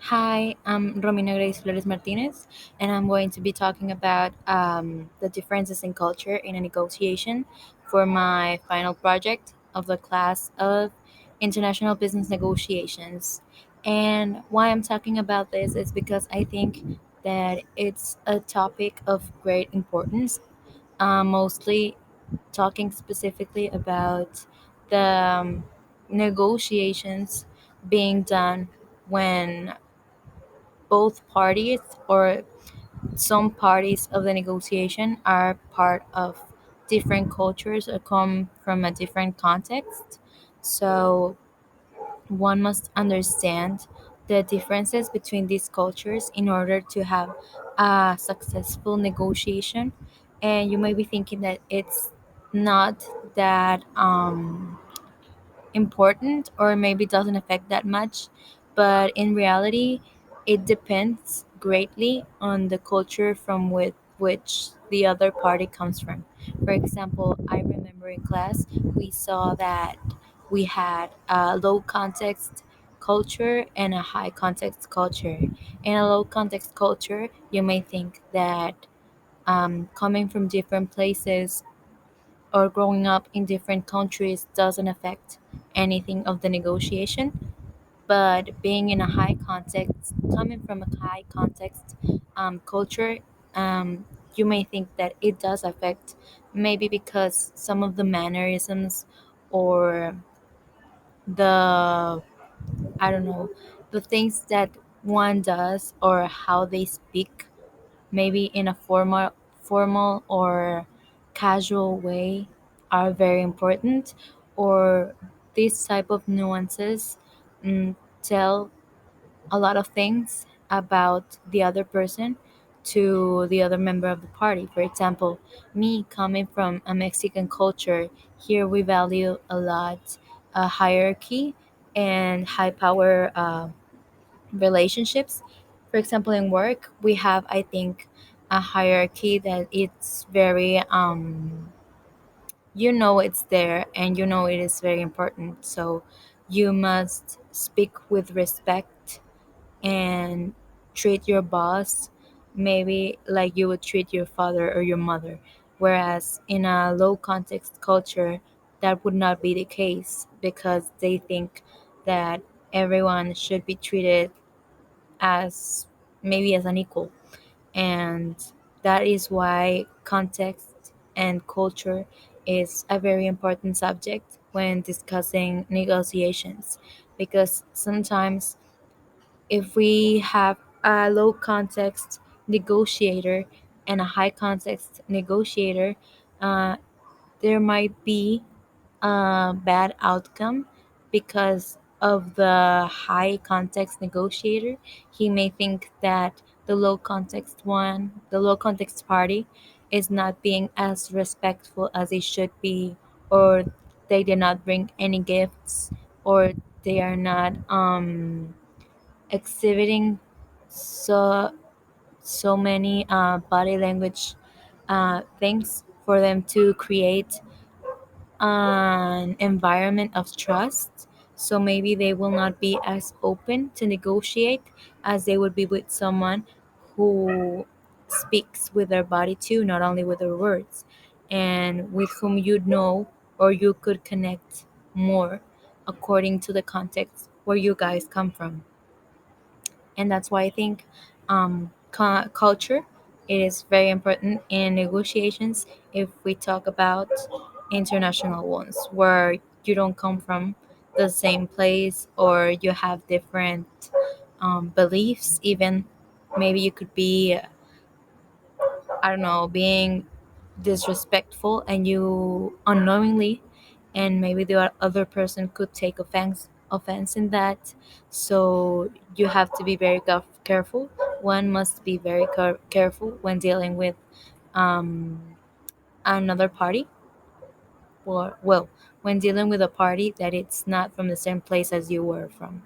Hi, I'm Romina Grace Flores Martinez, and I'm going to be talking about the differences in culture in a negotiation for my final project of the class of International Business Negotiations. And why I'm talking about this is because I think that it's a topic of great importance, mostly talking specifically about the negotiations being done when both parties or some parties of the negotiation are part of different cultures or come from a different context. So one must understand the differences between these cultures in order to have a successful negotiation. And you may be thinking that it's not that important or maybe doesn't affect that much, but in reality it depends greatly on the culture from which the other party comes from. For example, I remember in class we saw that we had a low context culture and a high context culture. In a low context culture you may think that coming from different places or growing up in different countries doesn't affect anything of the negotiation. But being in a high context, coming from a high context culture, you may think that it does affect, maybe because some of the mannerisms or the, I don't know, the things that one does or how they speak, maybe in a formal or casual way, are very important, or these type of nuances tell a lot of things about the other person to the other member of the party. For example, me coming from a Mexican culture, here we value a lot hierarchy and high power relationships. For example, in work, we have, I think, a hierarchy that it's very, it's there and it is very important. So you must speak with respect and treat your boss maybe like you would treat your father or your mother. Whereas in a low context culture, that would not be the case because they think that everyone should be treated as maybe as an equal. And that is why context and culture is a very important subject when discussing negotiations, because sometimes if we have a low context negotiator and a high context negotiator, uh, there might be a bad outcome because of the high context negotiator. He may think that the low context party, is not being as respectful as they should be, or they did not bring any gifts, or they are not exhibiting so so many body language things for them to create an environment of trust. So maybe they will not be as open to negotiate as they would be with someone who speaks with their body too, not only with their words, and with whom or you could connect more according to the context where you guys come from. And that's why I think culture is very important in negotiations if we talk about international ones where you don't come from the same place or you have different beliefs. Even maybe you could be, I don't know, being disrespectful and you unknowingly, and maybe the other person could take offense in that. So you have to be very careful. One must be very careful when dealing with um, another party, or well, when dealing with a party that it's not from the same place as you were from.